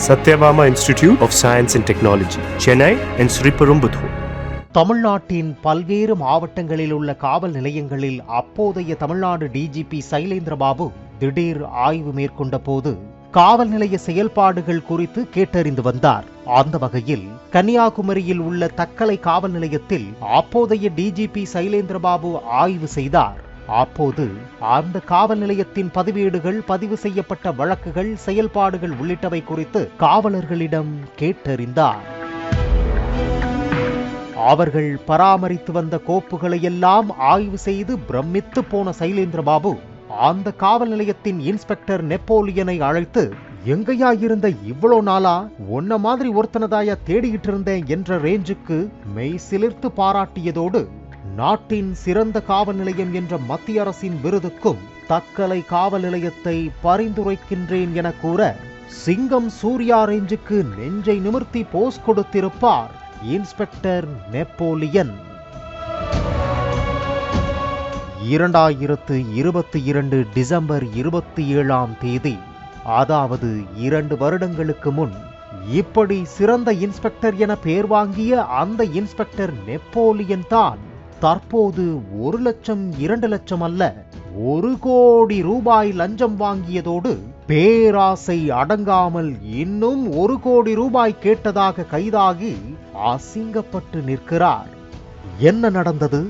Satyabama Institute of Science and Technology, Chennai and Sriperumbudur. தமிழ்நாட்டின் பல்வேறு மாவட்டங்களில் உள்ள காவல் நிலையங்களில் அப்போதைய தமிழ்நாடு டிஜிபி சைலேந்திரபாபு திடீர் ஆய்வு மேற்கொண்ட போது காவல் நிலைய செயல்பாடுகள் குறித்து கேட்டறிந்து வந்தார். அந்த வகையில் கன்னியாகுமரியில் உள்ள தக்கலை காவல் நிலையத்தில் அப்போதைய டிஜிபி சைலேந்திரபாபு ஆய்வு செய்தார். அப்போது அந்த காவல் நிலையத்தின் பதிவேடுகள், பதிவு செய்யப்பட்ட வழக்குகள், செயல்பாடுகள் உள்ளிட்டவை குறித்து காவலர்களிடம் கேட்டறிந்தார். அவர்கள் பராமரித்து வந்த கோப்புகளை எல்லாம் ஆய்வு செய்து பிரமித்து போன சைலேந்திரபாபு அந்த காவல் நிலையத்தின் இன்ஸ்பெக்டர் நெப்போலியனை அழைத்து, எங்கையா இருந்த இவ்வளோ நாளா ஒன்ன மாதிரி ஒருத்தனதாயா தேடிக்கிட்டு இருந்தேன் என்ற ரேஞ்சுக்கு மெய் சிலிர்த்து பாராட்டியதோடு நாட்டின் சிறந்த காவல் நிலையம் என்ற மத்திய அரசின் விருதுக்கும் தக்கலை காவல் நிலையத்தை பரிந்துரைக்கின்றேன் என கூற, சிங்கம் சூர்யா ரேஞ்சுக்கு நெஞ்சை நிமிர்த்தி போஸ் கொடுத்திருப்பார் இன்ஸ்பெக்டர் நெப்போலியன். 2022 டிசம்பர் 27 அதாவது 2 வருடங்களுக்கு முன் இப்படி சிறந்த இன்ஸ்பெக்டர் என பெயர் வாங்கிய அந்த இன்ஸ்பெக்டர் நெப்போலியன் தான் தற்போது 1 லட்சம் 2 லட்சம் அல்ல 1 கோடி ரூபாய் லஞ்சம் வாங்கியதோடு பேராசை அடங்காமல் இன்னும் 1 கோடி ரூபாய் கேட்டதாக கைதாகி அசிங்கப்பட்டு நிற்கிறார். என்ன நடந்தது?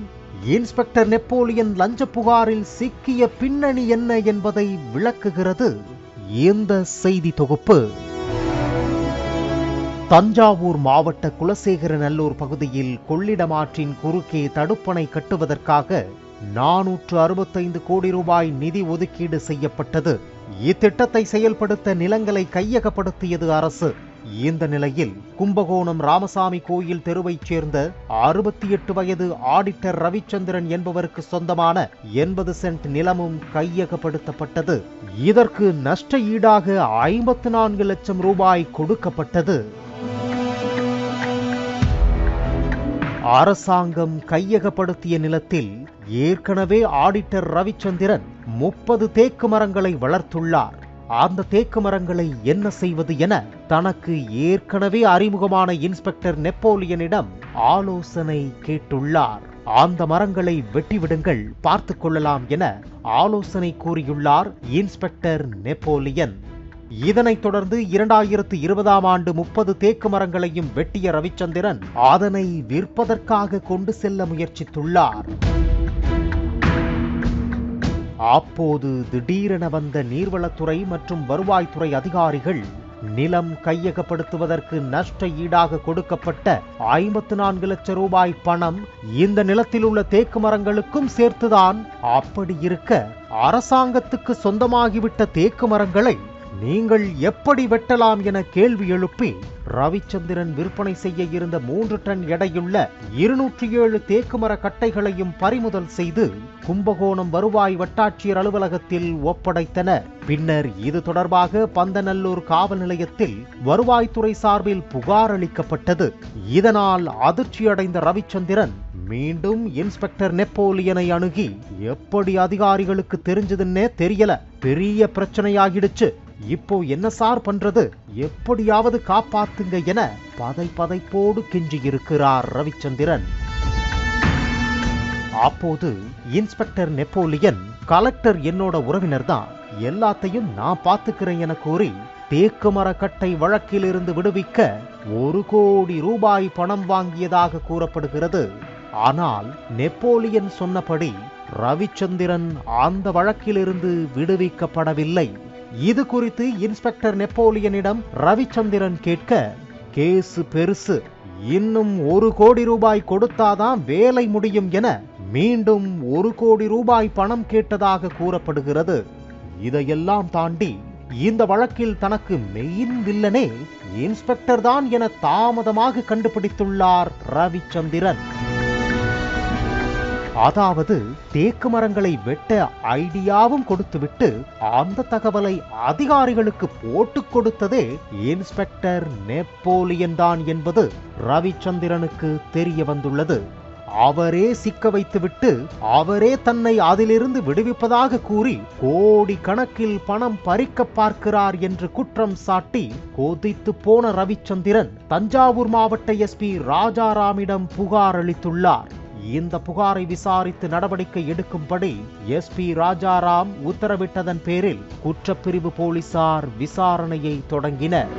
இன்ஸ்பெக்டர் நெப்போலியன் லஞ்ச புகாரில் சிக்கிய பின்னணி என்ன என்பதை விளக்குகிறது இந்த செய்தி தொகுப்பு. தஞ்சாவூர் மாவட்ட குலசேகரநல்லூர் பகுதியில் கொள்ளிடம் ஆற்றின் குறுக்கே தடுப்பணை கட்டுவதற்காக 465 கோடி ரூபாய் நிதி ஒதுக்கீடு செய்யப்பட்டது. இத்திட்டத்தை செயல்படுத்த நிலங்களை கையகப்படுத்தியது அரசு. இந்த நிலையில் கும்பகோணம் ராமசாமி கோயில் தெருவைச் சேர்ந்த 68 வயது ஆடிட்டர் ரவிச்சந்திரன் என்பவருக்கு சொந்தமான 80 சென்ட் நிலமும் கையகப்படுத்தப்பட்டது. இதற்கு நஷ்ட ஈடாக 54 லட்சம் ரூபாய் கொடுக்கப்பட்டது. அரசாங்கம் கையகப்படுத்திய நிலத்தில் ஏற்கனவே ஆடிட்டர் ரவிச்சந்திரன் 30 தேக்கு மரங்களை வளர்த்துள்ளார். அந்த தேக்கு மரங்களை என்ன செய்வது என தனக்கு ஏற்கனவே அறிமுகமான இன்ஸ்பெக்டர் நெப்போலியனிடம் ஆலோசனை கேட்டுள்ளார். அந்த மரங்களை வெட்டிவிடுங்கள், பார்த்து கொள்ளலாம் என ஆலோசனை கூறியுள்ளார் இன்ஸ்பெக்டர் நெப்போலியன். இதனைத் தொடர்ந்து 2020 ஆண்டு 30 தேக்கு மரங்களையும் வெட்டிய ரவிச்சந்திரன் அதனை விற்பதற்காக கொண்டு செல்ல முயற்சித்துள்ளார். அப்போது திடீரென வந்த நீர்வளத்துறை மற்றும் வருவாய்த்துறை அதிகாரிகள் நிலம் கையகப்படுத்துவதற்கு நஷ்ட ஈடாக கொடுக்கப்பட்ட 54 லட்சம் ரூபாய் பணம் இந்த நிலத்தில் உள்ள தேக்கு மரங்களுக்கும் சேர்த்துதான். அப்படி இருக்க அரசாங்கத்துக்கு சொந்தமாகிவிட்ட தேக்கு மரங்களை நீங்கள் எப்படி வெட்டலாம் என கேள்வி எழுப்பி ரவிச்சந்திரன் விற்பனை செய்ய இருந்த 3 டன் எடையுள்ள 207 தேக்குமர கட்டைகளையும் பறிமுதல் செய்து கும்பகோணம் வருவாய் வட்டாட்சியர் அலுவலகத்தில் ஒப்படைத்தனர். பின்னர் இது தொடர்பாக பந்தநல்லூர் காவல் நிலையத்தில் வருவாய்த்துறை சார்பில் புகார் அளிக்கப்பட்டது. இதனால் அதிர்ச்சியடைந்த ரவிச்சந்திரன் மீண்டும் இன்ஸ்பெக்டர் நெப்போலியனை அணுகி, எப்படி அதிகாரிகளுக்கு தெரிஞ்சதுன்னே தெரியல, பெரிய பிரச்சனையாகிடுச்சு, இப்போ என்ன சார் பண்றது, எப்படியாவது காப்பாத்துங்க என பதைப்போடு கெஞ்சியிருக்கிறார் ரவிச்சந்திரன். அப்போது இன்ஸ்பெக்டர் நெப்போலியன், கலெக்டர் என்னோட உறவினர் தான், எல்லாத்தையும் நான் பார்த்துக்கிறேன் என கூறி தேக்கு மரக்கட்டை வழக்கில் இருந்து விடுவிக்க 1 கோடி ரூபாய் பணம் வாங்கியதாக கூறப்படுகிறது. ஆனால் நெப்போலியன் சொன்னபடி ரவிச்சந்திரன் அந்த வழக்கிலிருந்து விடுவிக்கப்படவில்லை. இது குறித்து இன்ஸ்பெக்டர் நெப்போலியனிடம் ரவிச்சந்திரன் கேட்க, கேஸ் பெருசு, இன்னும் 1 கோடி ரூபாய் கொடுத்தாதான் வேலை முடியும் என மீண்டும் 1 கோடி ரூபாய் பணம் கேட்டதாக கூறப்படுகிறது. இதையெல்லாம் தாண்டி இந்த வழக்கில் தனக்கு மெயின் வில்லனே இன்ஸ்பெக்டர் தான் என தாமதமாக கண்டுபிடித்துள்ளார் ரவிச்சந்திரன். அதாவது தேக்கு மரங்களை வெட்ட ஐடியாவும் கொடுத்துவிட்டு அந்த தகவலை அதிகாரிகளுக்கு போட்டு கொடுத்ததே இன்ஸ்பெக்டர் நெப்போலியன் தான் என்பது ரவிச்சந்திரனுக்கு தெரிய வந்துள்ளது. அவரே சிக்க வைத்துவிட்டு அவரே தன்னை அதிலிருந்து விடுவிப்பதாக கூறி கோடி கணக்கில் பணம் பறிக்க பார்க்கிறார் என்று குற்றம் சாட்டி கொதித்து போன ரவிச்சந்திரன் தஞ்சாவூர் மாவட்ட எஸ்பி ராஜாராமிடம் புகார் அளித்துள்ளார். இந்த புகாரை விசாரித்து நடவடிக்கை எடுக்கும்படி எஸ்பி ராஜாராம் உத்தரவிட்டதன் பேரில் குற்றப்பிரிவு போலீசார் விசாரணையை தொடங்கினர்.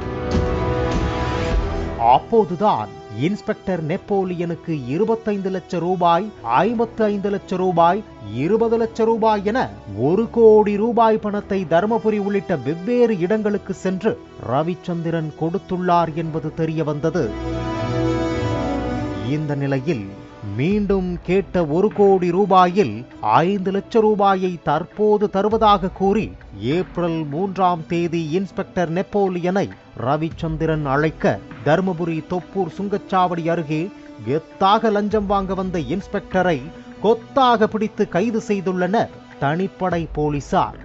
அப்போதுதான் இன்ஸ்பெக்டர் நெப்போலியனுக்கு 25 லட்சம் ரூபாய், 55 லட்சம் ரூபாய், 20 லட்சம் ரூபாய் என 1 கோடி ரூபாய் பணத்தை தர்மபுரி உள்ளிட்ட வெவ்வேறு இடங்களுக்கு சென்று ரவிச்சந்திரன் கொடுத்துள்ளார் என்பது தெரிய வந்தது. இந்த நிலையில் மீண்டும் கேட்ட 1 கோடி ரூபாயில் 5 லட்சம் ரூபாயை தற்போது தருவதாக கூறி ஏப்ரல் 3ஆம் தேதி இன்ஸ்பெக்டர் நெப்போலியனை ரவிச்சந்திரன் அழைக்க தர்மபுரி தொப்பூர் சுங்கச்சாவடி அருகே கெத்தாக லஞ்சம் வாங்க வந்த இன்ஸ்பெக்டரை கொத்தாக பிடித்து கைது செய்துள்ளனர் தனிப்படை போலீசார்.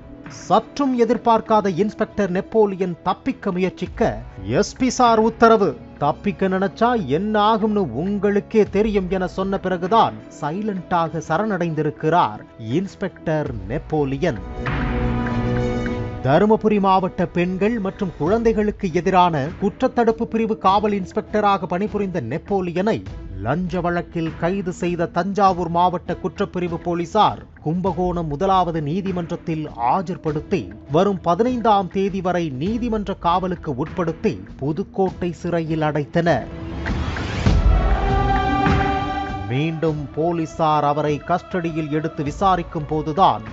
சற்றும் எதிர்பார்க்காத இன்ஸ்பெக்டர் நெப்போலியன் தப்பிக்க முயற்சிக்க எஸ்பி சார் உத்தரவு. தப்பிக்க நினைச்சா என்ன ஆகும்னு உங்களுக்கே தெரியும் என சொன்ன பிறகுதான் சைலண்டாக சரணடைந்திருக்கிறார் இன்ஸ்பெக்டர் நெப்போலியன். தருமபுரி மாவட்ட பெண்கள் மற்றும் குழந்தைகளுக்கு எதிரான குற்றத்தடுப்பு பிரிவு காவல் இன்ஸ்பெக்டராக பணிபுரிந்த நெப்போலியனை லஞ்ச வழக்கில் கைது செய்த தஞ்சாவூர் மாவட்ட குற்றப்பிரிவு போலீசார் கும்பகோணம் 1வது நீதிமன்றத்தில் ஆஜர்படுத்தி வரும் 15ஆம் தேதி வரை நீதிமன்ற காவலுக்கு உட்படுத்தி புதுக்கோட்டை சிறையில் அடைத்தனர். மீண்டும் போலீசார் அவரை கஸ்டடியில் எடுத்து விசாரிக்கும் போதுதான்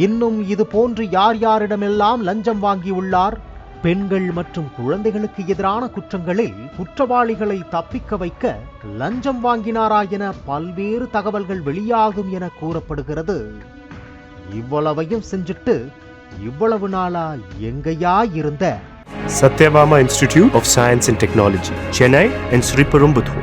இன்னும் இது போன்று யார் யாரிடமெல்லாம் லஞ்சம் வாங்கியுள்ளார், பெண்கள் மற்றும் குழந்தைகளுக்கு எதிரான குற்றங்களில் குற்றவாளிகளை தப்பிக்க வைக்க லஞ்சம் வாங்கினாரா என பல்வேறு தகவல்கள் வெளியாகும் என கூறப்படுகிறது. இவ்வளவையும் செஞ்சுட்டு இவ்வளவு நாளா எங்கயா இருந்த? Satyabama Institute of Science and Technology, Chennai and Sriperumbudur.